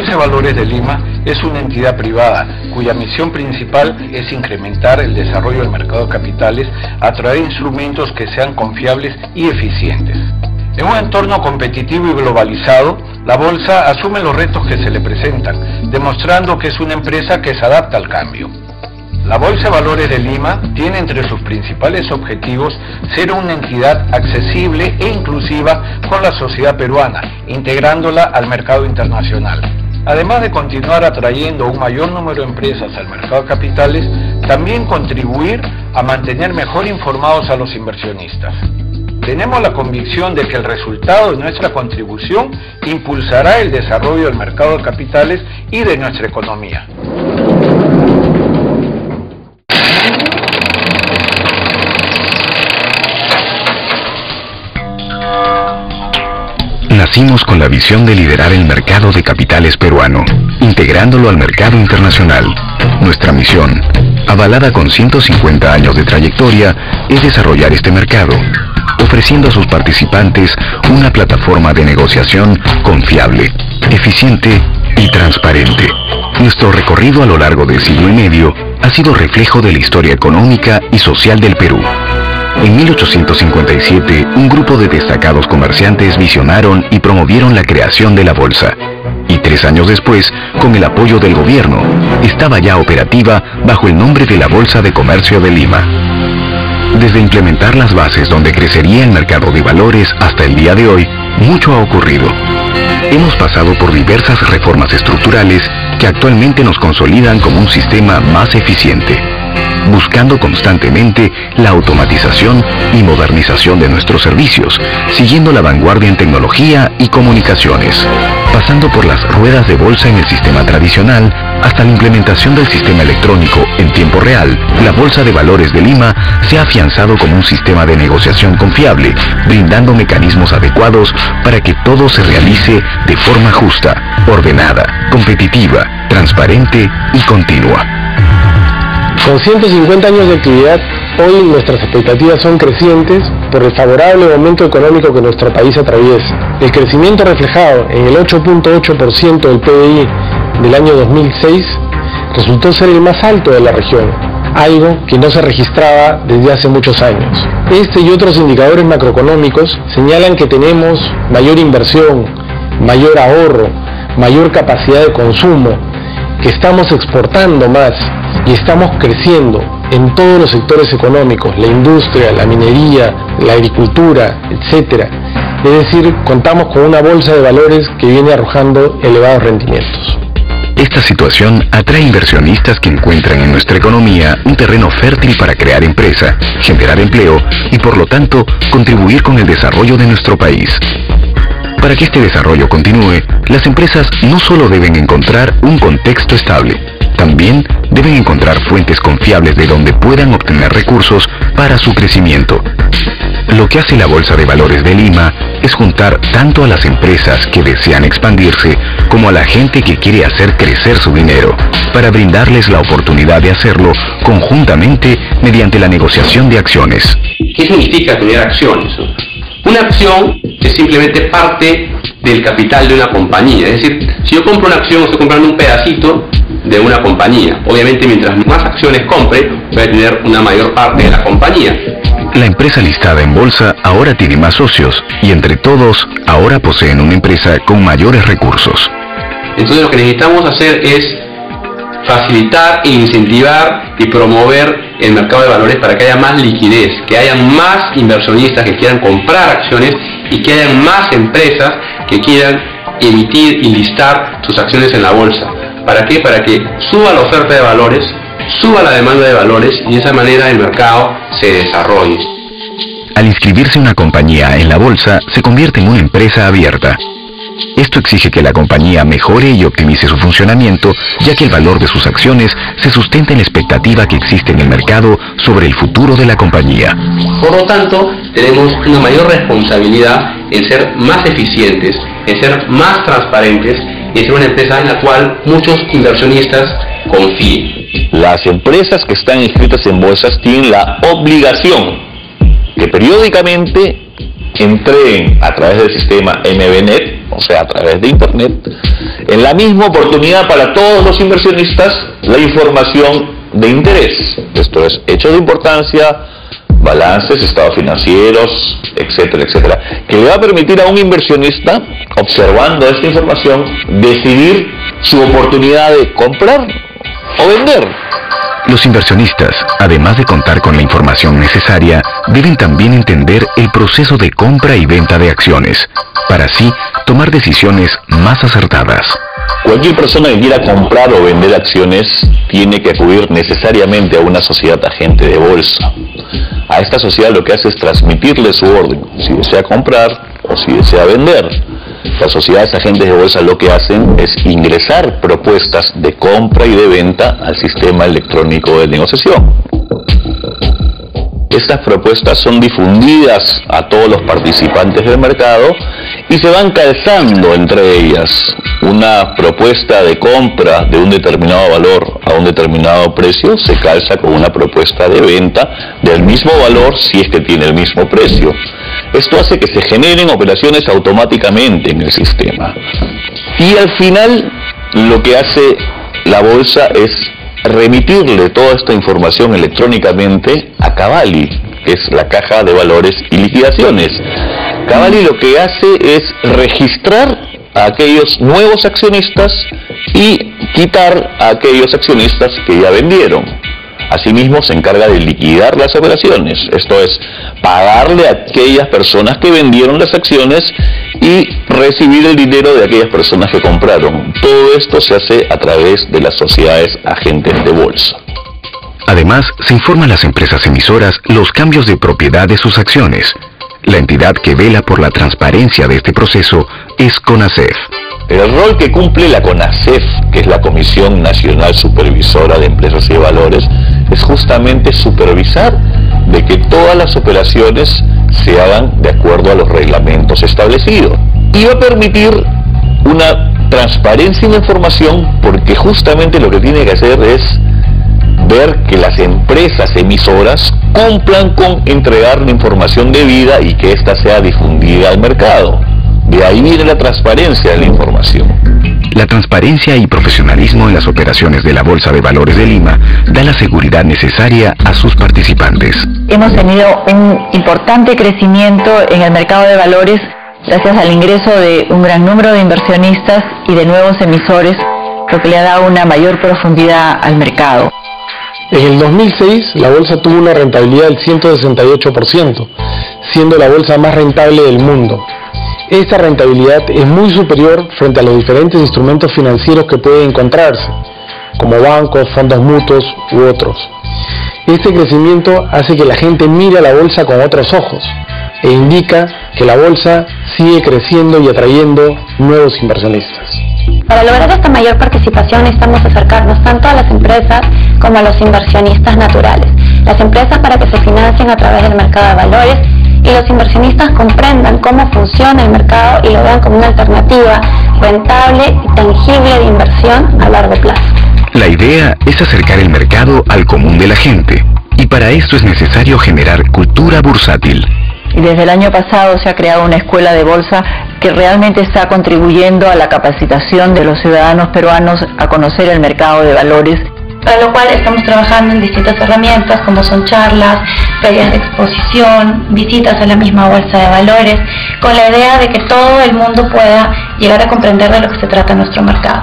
Bolsa de Valores de Lima es una entidad privada cuya misión principal es incrementar el desarrollo del mercado de capitales a través de instrumentos que sean confiables y eficientes. En un entorno competitivo y globalizado, la bolsa asume los retos que se le presentan, demostrando que es una empresa que se adapta al cambio. La Bolsa de Valores de Lima tiene entre sus principales objetivos ser una entidad accesible e inclusiva con la sociedad peruana, integrándola al mercado internacional. Además de continuar atrayendo un mayor número de empresas al mercado de capitales, también contribuir a mantener mejor informados a los inversionistas. Tenemos la convicción de que el resultado de nuestra contribución impulsará el desarrollo del mercado de capitales y de nuestra economía. Nacimos con la visión de liderar el mercado de capitales peruano, integrándolo al mercado internacional. Nuestra misión, avalada con 150 años de trayectoria, es desarrollar este mercado, ofreciendo a sus participantes una plataforma de negociación confiable, eficiente y transparente. Nuestro recorrido a lo largo del siglo y medio ha sido reflejo de la historia económica y social del Perú. En 1857, un grupo de destacados comerciantes visionaron y promovieron la creación de la bolsa. Y 3 años después, con el apoyo del gobierno, estaba ya operativa bajo el nombre de la Bolsa de Comercio de Lima. Desde implementar las bases donde crecería el mercado de valores hasta el día de hoy, mucho ha ocurrido. Hemos pasado por diversas reformas estructurales que actualmente nos consolidan como un sistema más eficiente, buscando constantemente la automatización y modernización de nuestros servicios, siguiendo la vanguardia en tecnología y comunicaciones, pasando por las ruedas de bolsa en el sistema tradicional hasta la implementación del sistema electrónico en tiempo real. La Bolsa de Valores de Lima se ha afianzado como un sistema de negociación confiable, brindando mecanismos adecuados para que todo se realice de forma justa, ordenada, competitiva, transparente y continua. Con 150 años de actividad, hoy nuestras expectativas son crecientes por el favorable momento económico que nuestro país atraviesa. El crecimiento reflejado en el 8.8% del PBI del año 2006 resultó ser el más alto de la región, algo que no se registraba desde hace muchos años. Este y otros indicadores macroeconómicos señalan que tenemos mayor inversión, mayor ahorro, mayor capacidad de consumo, que estamos exportando más y estamos creciendo en todos los sectores económicos, la industria, la minería, la agricultura, etc. Es decir, contamos con una bolsa de valores que viene arrojando elevados rendimientos. Esta situación atrae inversionistas que encuentran en nuestra economía un terreno fértil para crear empresa, generar empleo y por lo tanto contribuir con el desarrollo de nuestro país. Para que este desarrollo continúe, las empresas no solo deben encontrar un contexto estable, también deben encontrar fuentes confiables de donde puedan obtener recursos para su crecimiento. Lo que hace la Bolsa de Valores de Lima es juntar tanto a las empresas que desean expandirse como a la gente que quiere hacer crecer su dinero, para brindarles la oportunidad de hacerlo conjuntamente mediante la negociación de acciones. ¿Qué significa tener acciones? Una acción es simplemente parte del capital de una compañía. Es decir, si yo compro una acción, estoy comprando un pedacito de una compañía. Obviamente, mientras más acciones compre, voy a tener una mayor parte de la compañía. La empresa listada en bolsa ahora tiene más socios y entre todos ahora poseen una empresa con mayores recursos. Entonces lo que necesitamos hacer es facilitar e incentivar y promover el mercado de valores para que haya más liquidez, que haya más inversionistas que quieran comprar acciones y que haya más empresas que quieran emitir y listar sus acciones en la bolsa. ¿Para qué? Para que suba la oferta de valores, suba la demanda de valores y de esa manera el mercado se desarrolle. Al inscribirse una compañía en la bolsa, se convierte en una empresa abierta. Esto exige que la compañía mejore y optimice su funcionamiento, ya que el valor de sus acciones se sustenta en la expectativa que existe en el mercado sobre el futuro de la compañía. Por lo tanto, tenemos una mayor responsabilidad en ser más eficientes, en ser más transparentes y en ser una empresa en la cual muchos inversionistas confíen. Las empresas que están inscritas en bolsas tienen la obligación de periódicamente entreguen a través del sistema MBNet, o sea, a través de Internet, en la misma oportunidad para todos los inversionistas, la información de interés. Esto es, hechos de importancia, balances, estados financieros, etcétera, etcétera, que le va a permitir a un inversionista, observando esta información, decidir su oportunidad de comprar o vender. Los inversionistas, además de contar con la información necesaria, deben también entender el proceso de compra y venta de acciones, para así tomar decisiones más acertadas. Cualquier persona que quiera comprar o vender acciones tiene que acudir necesariamente a una sociedad agente de bolsa. A esta sociedad lo que hace es transmitirle su orden, si desea comprar o si desea vender. Las sociedades agentes de bolsa lo que hacen es ingresar propuestas de compra y de venta al sistema electrónico de negociación. Estas propuestas son difundidas a todos los participantes del mercado y se van calzando entre ellas. Una propuesta de compra de un determinado valor a un determinado precio se calza con una propuesta de venta del mismo valor si es que tiene el mismo precio. Esto hace que se generen operaciones automáticamente en el sistema. Y al final lo que hace la bolsa es remitirle toda esta información electrónicamente a Cavalli, que es la caja de valores y liquidaciones. Cavalli lo que hace es registrar a aquellos nuevos accionistas y quitar a aquellos accionistas que ya vendieron. Asimismo se encarga de liquidar las operaciones, esto es, pagarle a aquellas personas que vendieron las acciones y recibir el dinero de aquellas personas que compraron. Todo esto se hace a través de las sociedades agentes de bolsa. Además, se informa a las empresas emisoras los cambios de propiedad de sus acciones. La entidad que vela por la transparencia de este proceso es CONACEF. El rol que cumple la CONACEF, que es la Comisión Nacional Supervisora de Empresas y Valores, es justamente supervisar de que todas las operaciones se hagan de acuerdo a los reglamentos establecidos. Y va a permitir una transparencia en la información porque justamente lo que tiene que hacer es ver que las empresas emisoras cumplan con entregar la información debida y que ésta sea difundida al mercado. De ahí viene la transparencia de la información. La transparencia y profesionalismo en las operaciones de la Bolsa de Valores de Lima da la seguridad necesaria a sus participantes. Hemos tenido un importante crecimiento en el mercado de valores gracias al ingreso de un gran número de inversionistas y de nuevos emisores, lo que le ha dado una mayor profundidad al mercado. En el 2006, la bolsa tuvo una rentabilidad del 168%, siendo la bolsa más rentable del mundo. Esta rentabilidad es muy superior frente a los diferentes instrumentos financieros que pueden encontrarse, como bancos, fondos mutuos u otros. Este crecimiento hace que la gente mire a la bolsa con otros ojos e indica que la bolsa sigue creciendo y atrayendo nuevos inversionistas. Para lograr esta mayor participación necesitamos acercarnos tanto a las empresas como a los inversionistas naturales. Las empresas para que se financien a través del mercado de valores y los inversionistas comprendan cómo funciona el mercado y lo vean como una alternativa rentable y tangible de inversión a largo plazo. La idea es acercar el mercado al común de la gente, y para esto es necesario generar cultura bursátil. Y desde el año pasado se ha creado una escuela de bolsa que realmente está contribuyendo a la capacitación de los ciudadanos peruanos a conocer el mercado de valores. Para lo cual estamos trabajando en distintas herramientas como son charlas, ferias de exposición, visitas a la misma bolsa de valores, con la idea de que todo el mundo pueda llegar a comprender de lo que se trata nuestro mercado.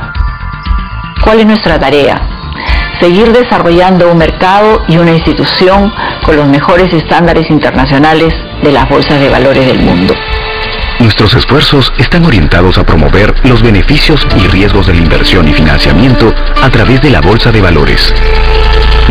¿Cuál es nuestra tarea? Seguir desarrollando un mercado y una institución con los mejores estándares internacionales de las bolsas de valores del mundo. Nuestros esfuerzos están orientados a promover los beneficios y riesgos de la inversión y financiamiento a través de la Bolsa de Valores,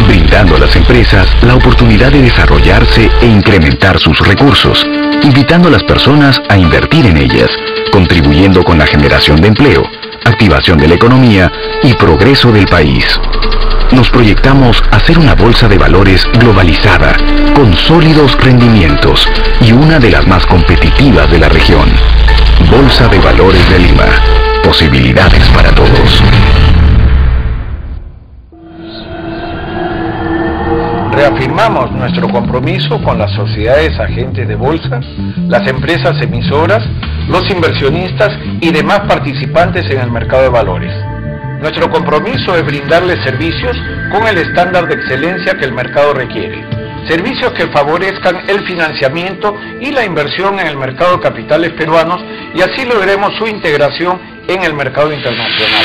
brindando a las empresas la oportunidad de desarrollarse e incrementar sus recursos, invitando a las personas a invertir en ellas, contribuyendo con la generación de empleo, activación de la economía y progreso del país. Nos proyectamos a ser una bolsa de valores globalizada, con sólidos rendimientos y una de las más competitivas de la región. Bolsa de Valores de Lima. Posibilidades para todos. Reafirmamos nuestro compromiso con las sociedades agentes de bolsa, las empresas emisoras, los inversionistas y demás participantes en el mercado de valores. Nuestro compromiso es brindarles servicios con el estándar de excelencia que el mercado requiere. Servicios que favorezcan el financiamiento y la inversión en el mercado de capitales peruanos y así logremos su integración en el mercado internacional.